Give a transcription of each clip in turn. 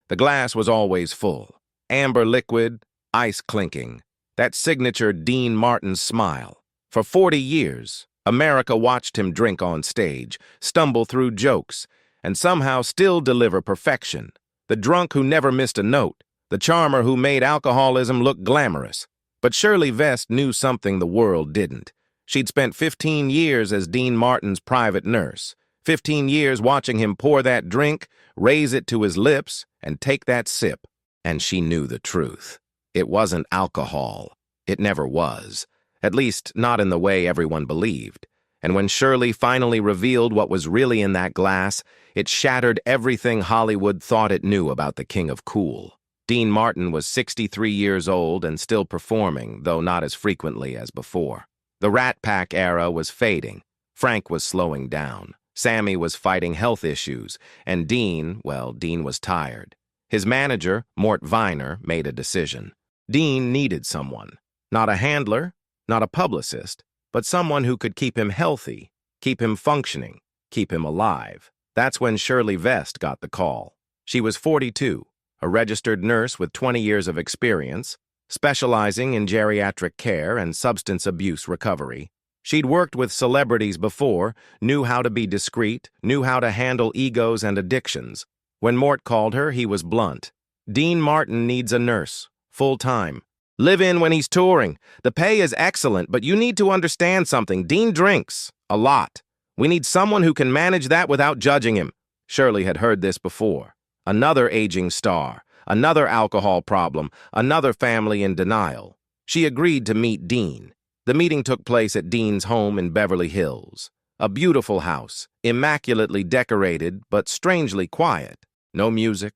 The glass was always full. Amber liquid, ice clinking. That signature Dean Martin smile. For 40 years, America watched him drink on stage, stumble through jokes, and somehow still deliver perfection. The drunk who never missed a note, the charmer who made alcoholism look glamorous. But Shirley Vest knew something the world didn't. She'd spent 15 years as Dean Martin's private nurse, 15 years watching him pour that drink, raise it to his lips, and take that sip. And she knew the truth. It wasn't alcohol. It never was. At least, not in the way everyone believed. And when Shirley finally revealed what was really in that glass, it shattered everything Hollywood thought it knew about the King of Cool. Dean Martin was 63 years old and still performing, though not as frequently as before. The Rat Pack era was fading. Frank was slowing down. Sammy was fighting health issues. And Dean was tired. His manager, Mort Viner, made a decision. Dean needed someone. Not a handler, not a publicist, but someone who could keep him healthy, keep him functioning, keep him alive. That's when Shirley Vest got the call. She was 42, a registered nurse with 20 years of experience, specializing in geriatric care and substance abuse recovery. She'd worked with celebrities before, knew how to be discreet, knew how to handle egos and addictions. When Mort called her, he was blunt. Dean Martin needs a nurse, full-time. Live in when he's touring. The pay is excellent, but you need to understand something. Dean drinks. A lot. We need someone who can manage that without judging him. Shirley had heard this before. Another aging star. Another alcohol problem. Another family in denial. She agreed to meet Dean. The meeting took place at Dean's home in Beverly Hills. A beautiful house, immaculately decorated, but strangely quiet. No music,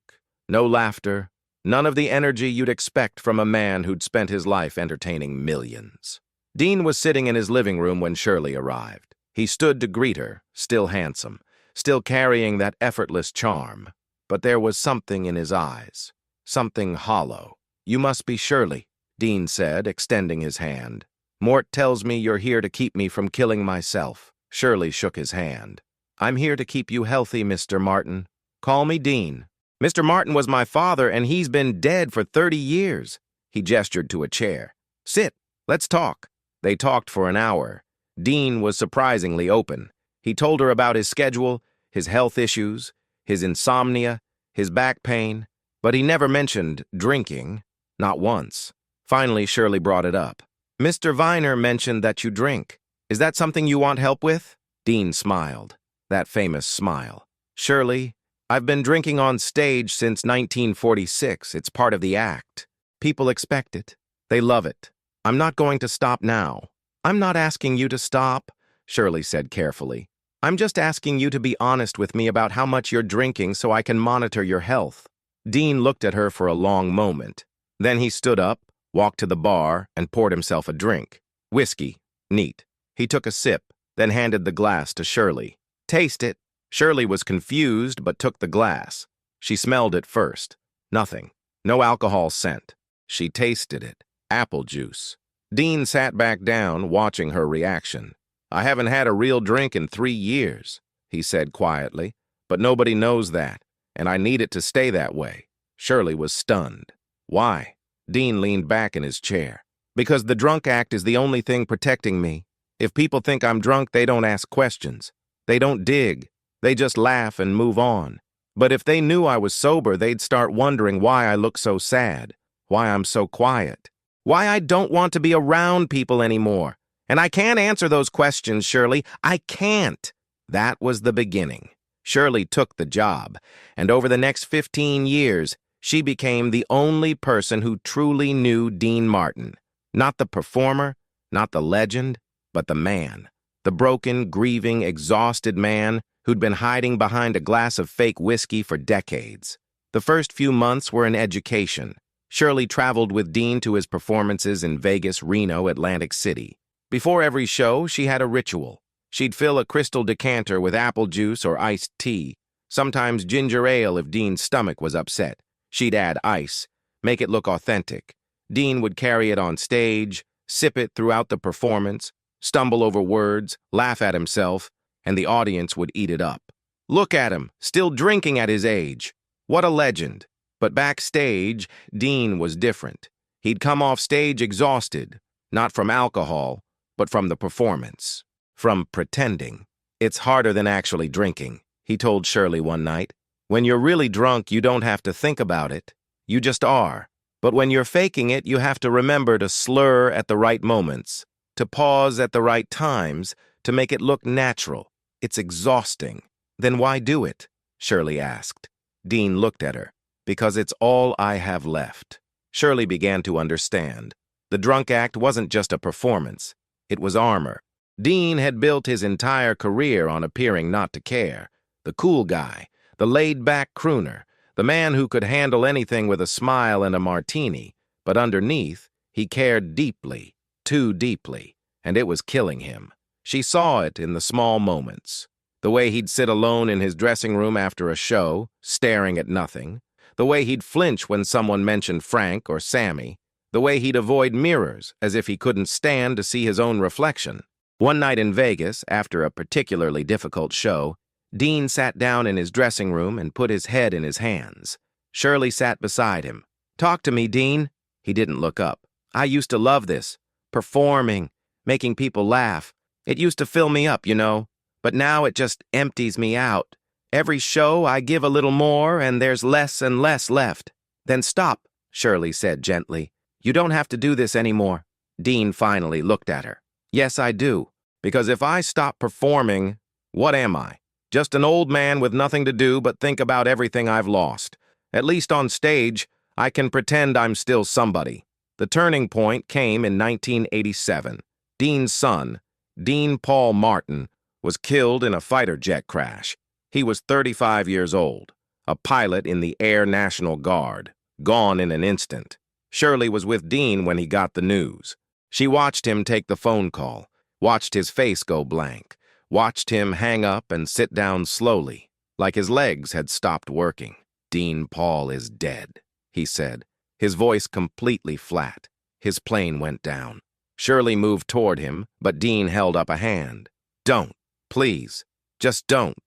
no laughter, none of the energy you'd expect from a man who'd spent his life entertaining millions. Dean was sitting in his living room when Shirley arrived. He stood to greet her, still handsome, still carrying that effortless charm. But there was something in his eyes, something hollow. "You must be Shirley," Dean said, extending his hand. "Mort tells me you're here to keep me from killing myself." Shirley shook his hand. "I'm here to keep you healthy, Mr. Martin. Call me Dean. Mr. Martin was my father, and he's been dead for 30 years. He gestured to a chair. "Sit. Let's talk." They talked for an hour. Dean was surprisingly open. He told her about his schedule, his health issues, his insomnia, his back pain, but he never mentioned drinking, not once. Finally, Shirley brought it up. "Mr. Viner mentioned that you drink. Is that something you want help with?" Dean smiled, that famous smile. "Shirley, I've been drinking on stage since 1946. It's part of the act. People expect it. They love it. I'm not going to stop now." "I'm not asking you to stop," Shirley said carefully. "I'm just asking you to be honest with me about how much you're drinking so I can monitor your health." Dean looked at her for a long moment. Then he stood up, walked to the bar, and poured himself a drink. Whiskey. Neat. He took a sip, then handed the glass to Shirley. "Taste it." Shirley was confused, but took the glass. She smelled it first. Nothing. No alcohol scent. She tasted it. Apple juice. Dean sat back down, watching her reaction. "I haven't had a real drink in 3 years," he said quietly, "but nobody knows that, and I need it to stay that way." Shirley was stunned. "Why?" Dean leaned back in his chair. "Because the drunk act is the only thing protecting me. If people think I'm drunk, they don't ask questions. They don't dig. They just laugh and move on. But if they knew I was sober, they'd start wondering why I look so sad, why I'm so quiet, why I don't want to be around people anymore. And I can't answer those questions, Shirley. I can't." That was the beginning. Shirley took the job, and over the next 15 years, she became the only person who truly knew Dean Martin. Not the performer, not the legend, but the man. The broken, grieving, exhausted man who'd been hiding behind a glass of fake whiskey for decades. The first few months were an education. Shirley traveled with Dean to his performances in Vegas, Reno, Atlantic City. Before every show, she had a ritual. She'd fill a crystal decanter with apple juice or iced tea, sometimes ginger ale if Dean's stomach was upset. She'd add ice, make it look authentic. Dean would carry it on stage, sip it throughout the performance, stumble over words, laugh at himself, and the audience would eat it up. Look at him, still drinking at his age. What a legend. But backstage, Dean was different. He'd come off stage exhausted, not from alcohol, but from the performance, from pretending. "It's harder than actually drinking," he told Shirley one night. "When you're really drunk, you don't have to think about it. You just are. But when you're faking it, you have to remember to slur at the right moments, to pause at the right times, to make it look natural. It's exhausting." "Then why do it?" Shirley asked. Dean looked at her. "Because it's all I have left." Shirley began to understand. The drunk act wasn't just a performance. It was armor. Dean had built his entire career on appearing not to care. The cool guy, the laid-back crooner, the man who could handle anything with a smile and a martini. But underneath, he cared deeply, too deeply, and it was killing him. She saw it in the small moments. The way he'd sit alone in his dressing room after a show, staring at nothing. The way he'd flinch when someone mentioned Frank or Sammy. The way he'd avoid mirrors, as if he couldn't stand to see his own reflection. One night in Vegas, after a particularly difficult show, Dean sat down in his dressing room and put his head in his hands. Shirley sat beside him. "Talk to me, Dean." He didn't look up. "I used to love this. Performing, making people laugh. It used to fill me up, you know. But now it just empties me out. Every show I give a little more and there's less and less left." "Then stop," Shirley said gently. "You don't have to do this anymore." Dean finally looked at her. "Yes, I do. Because if I stop performing, what am I? Just an old man with nothing to do but think about everything I've lost. At least on stage, I can pretend I'm still somebody." The turning point came in 1987. Dean's son, Dean Paul Martin, was killed in a fighter jet crash. He was 35 years old, a pilot in the Air National Guard, gone in an instant. Shirley was with Dean when he got the news. She watched him take the phone call, watched his face go blank, watched him hang up and sit down slowly, like his legs had stopped working. "Dean Paul is dead," he said, his voice completely flat. His plane went down. Shirley moved toward him, but Dean held up a hand. "Don't, please, just don't."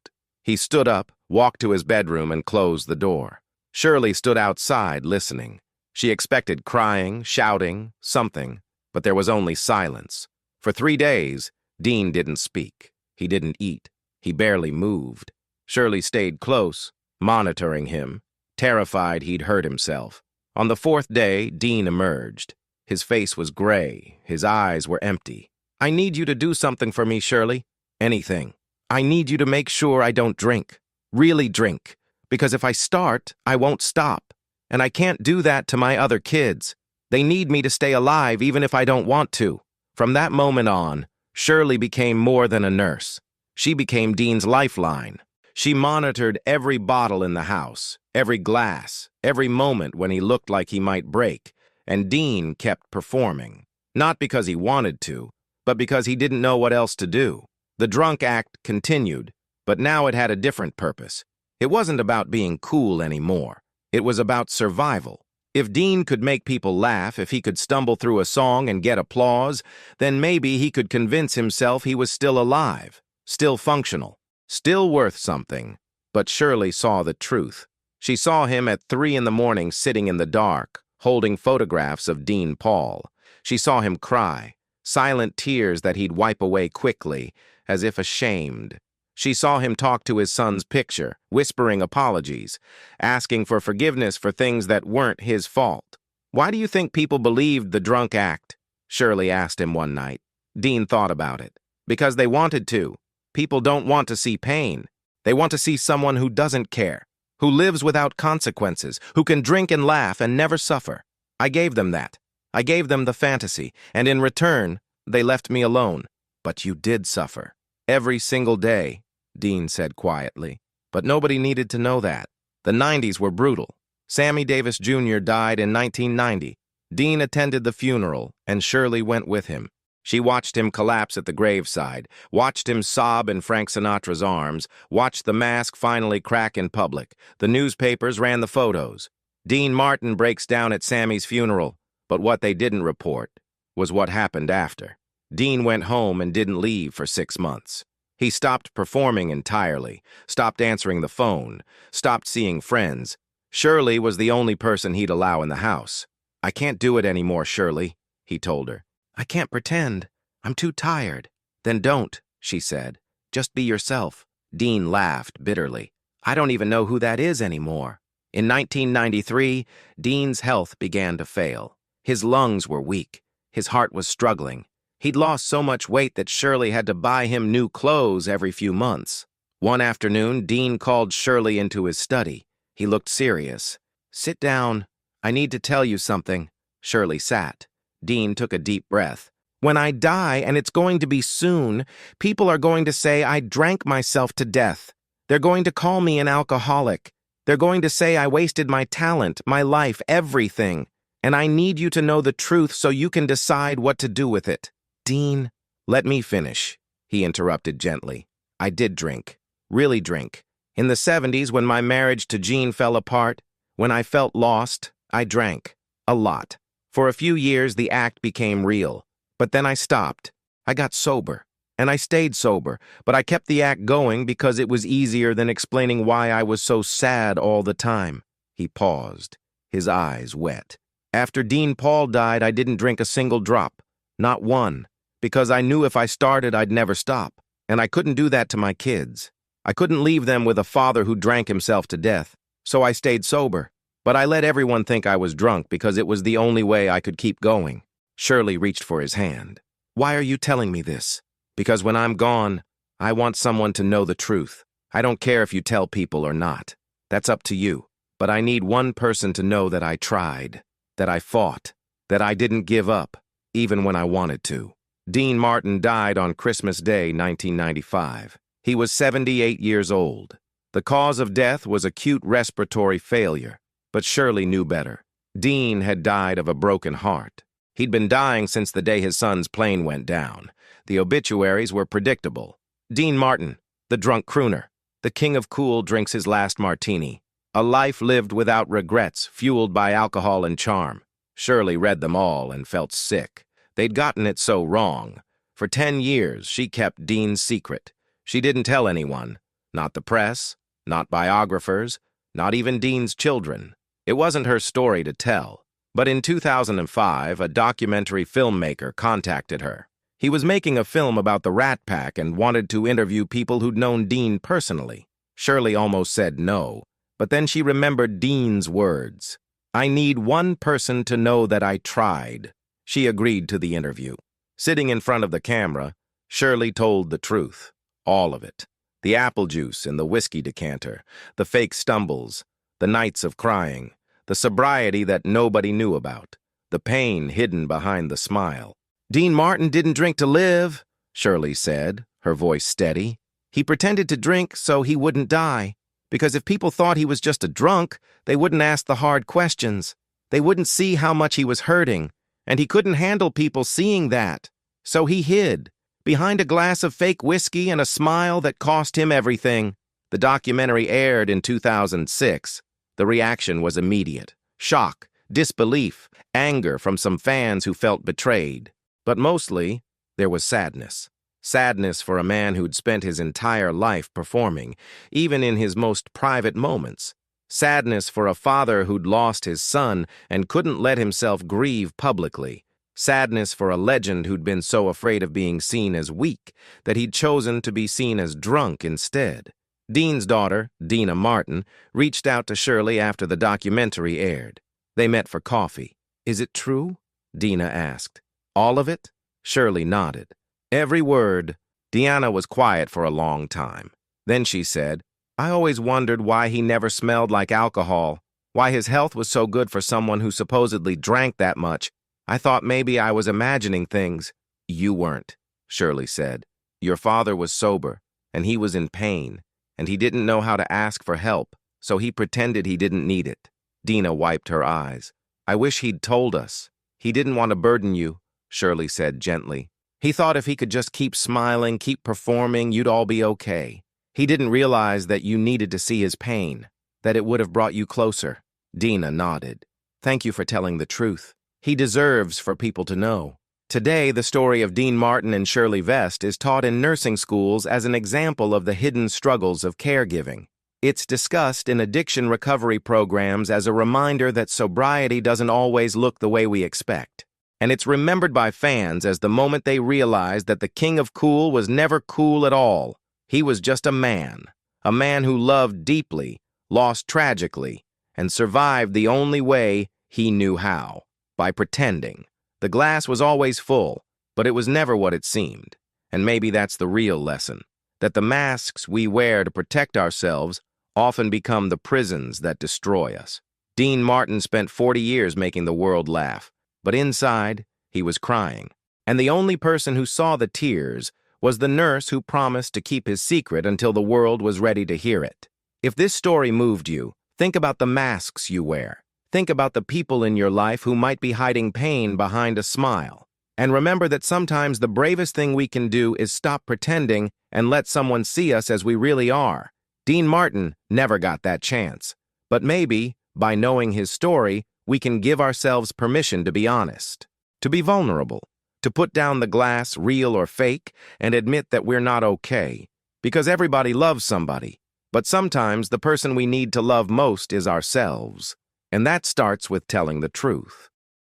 He stood up, walked to his bedroom, and closed the door. Shirley stood outside, listening. She expected crying, shouting, something, but there was only silence. For 3 days, Dean didn't speak. He didn't eat. He barely moved. Shirley stayed close, monitoring him, terrified he'd hurt himself. On the 4th day, Dean emerged. His face was gray. His eyes were empty. "I need you to do something for me, Shirley. Anything. I need you to make sure I don't drink. Really drink. Because if I start, I won't stop. And I can't do that to my other kids. They need me to stay alive even if I don't want to." From that moment on, Shirley became more than a nurse. She became Dean's lifeline. She monitored every bottle in the house, every glass, every moment when he looked like he might break, and Dean kept performing. Not because he wanted to, but because he didn't know what else to do. The drunk act continued, but now it had a different purpose. It wasn't about being cool anymore. It was about survival. If Dean could make people laugh, if he could stumble through a song and get applause, then maybe he could convince himself he was still alive, still functional, still worth something. But Shirley saw the truth. She saw him at 3 in the morning sitting in the dark, holding photographs of Dean Paul. She saw him cry, silent tears that he'd wipe away quickly, as if ashamed. She saw him talk to his son's picture, whispering apologies, asking for forgiveness for things that weren't his fault. "Why do you think people believed the drunk act?" Shirley asked him one night. Dean thought about it. "Because they wanted to. People don't want to see pain. They want to see someone who doesn't care, who lives without consequences, who can drink and laugh and never suffer. I gave them that. I gave them the fantasy, and in return, they left me alone. But you did suffer. Every single day," Dean said quietly. But nobody needed to know that. The 90s were brutal. Sammy Davis Jr. died in 1990. Dean attended the funeral, and Shirley went with him. She watched him collapse at the graveside, watched him sob in Frank Sinatra's arms, watched the mask finally crack in public. The newspapers ran the photos. Dean Martin breaks down at Sammy's funeral, but what they didn't report was what happened after. Dean went home and didn't leave for 6 months. He stopped performing entirely, stopped answering the phone, stopped seeing friends. Shirley was the only person he'd allow in the house. "I can't do it anymore, Shirley," he told her. "I can't pretend. I'm too tired." "Then don't," she said. "Just be yourself." Dean laughed bitterly. "I don't even know who that is anymore." In 1993, Dean's health began to fail. His lungs were weak. His heart was struggling. He'd lost so much weight that Shirley had to buy him new clothes every few months. One afternoon, Dean called Shirley into his study. He looked serious. "Sit down. I need to tell you something." Shirley sat. Dean took a deep breath. "When I die, and it's going to be soon, people are going to say I drank myself to death. They're going to call me an alcoholic. They're going to say I wasted my talent, my life, everything. And I need you to know the truth so you can decide what to do with it." "Dean, let me finish," he interrupted gently. "I did drink. Really drink. In the 70s, when my marriage to Jean fell apart, when I felt lost, I drank. A lot. For a few years, the act became real. But then I stopped. I got sober. And I stayed sober, but I kept the act going because it was easier than explaining why I was so sad all the time." He paused, his eyes wet. "After Dean Paul died, I didn't drink a single drop. Not one. Because I knew if I started, I'd never stop. And I couldn't do that to my kids. I couldn't leave them with a father who drank himself to death. So I stayed sober. But I let everyone think I was drunk because it was the only way I could keep going." Shirley reached for his hand. "Why are you telling me this?" "Because when I'm gone, I want someone to know the truth. I don't care if you tell people or not. That's up to you. But I need one person to know that I tried, that I fought, that I didn't give up, even when I wanted to." Dean Martin died on Christmas Day, 1995. He was 78 years old. The cause of death was acute respiratory failure, but Shirley knew better. Dean had died of a broken heart. He'd been dying since the day his son's plane went down. The obituaries were predictable. Dean Martin, the drunk crooner. The king of cool drinks his last martini. A life lived without regrets, fueled by alcohol and charm. Shirley read them all and felt sick. They'd gotten it so wrong. For 10 years, she kept Dean's secret. She didn't tell anyone. Not the press, not biographers, not even Dean's children. It wasn't her story to tell. But in 2005, a documentary filmmaker contacted her. He was making a film about the Rat Pack and wanted to interview people who'd known Dean personally. Shirley almost said no, but then she remembered Dean's words. "I need one person to know that I tried." She agreed to the interview. Sitting in front of the camera, Shirley told the truth. All of it. The apple juice in the whiskey decanter, the fake stumbles, the nights of crying, the sobriety that nobody knew about, the pain hidden behind the smile. "Dean Martin didn't drink to live," Shirley said, her voice steady. "He pretended to drink so he wouldn't die, because if people thought he was just a drunk, they wouldn't ask the hard questions. They wouldn't see how much he was hurting, and he couldn't handle people seeing that. So he hid, behind a glass of fake whiskey and a smile that cost him everything." The documentary aired in 2006. The reaction was immediate. Shock, disbelief, anger from some fans who felt betrayed. But mostly, there was sadness. Sadness for a man who'd spent his entire life performing, even in his most private moments. Sadness for a father who'd lost his son and couldn't let himself grieve publicly. Sadness for a legend who'd been so afraid of being seen as weak that he'd chosen to be seen as drunk instead. Dean's daughter, Dina Martin, reached out to Shirley after the documentary aired. They met for coffee. "Is it true?" Dina asked. "All of it?" Shirley nodded. "Every word." Deanna was quiet for a long time. Then she said, "I always wondered why he never smelled like alcohol, why his health was so good for someone who supposedly drank that much. I thought maybe I was imagining things." "You weren't," Shirley said. "Your father was sober, and he was in pain, and he didn't know how to ask for help, so he pretended he didn't need it." Dina wiped her eyes. "I wish he'd told us. He didn't want to burden you," Shirley said gently. "He thought if he could just keep smiling, keep performing, you'd all be okay. He didn't realize that you needed to see his pain, that it would have brought you closer." Dina nodded. "Thank you for telling the truth. He deserves for people to know." Today, the story of Dean Martin and Shirley Vest is taught in nursing schools as an example of the hidden struggles of caregiving. It's discussed in addiction recovery programs as a reminder that sobriety doesn't always look the way we expect. And it's remembered by fans as the moment they realized that the king of cool was never cool at all. He was just a man who loved deeply, lost tragically, and survived the only way he knew how, by pretending. The glass was always full, but it was never what it seemed. And maybe that's the real lesson, that the masks we wear to protect ourselves often become the prisons that destroy us. Dean Martin spent 40 years making the world laugh, but inside, he was crying. And the only person who saw the tears was the nurse who promised to keep his secret until the world was ready to hear it. If this story moved you, think about the masks you wear. Think about the people in your life who might be hiding pain behind a smile. And remember that sometimes the bravest thing we can do is stop pretending and let someone see us as we really are. Dean Martin never got that chance. But maybe, by knowing his story, we can give ourselves permission to be honest, to be vulnerable, to put down the glass, real or fake, and admit that we're not okay. Because everybody loves somebody, but sometimes the person we need to love most is ourselves. And that starts with telling the truth.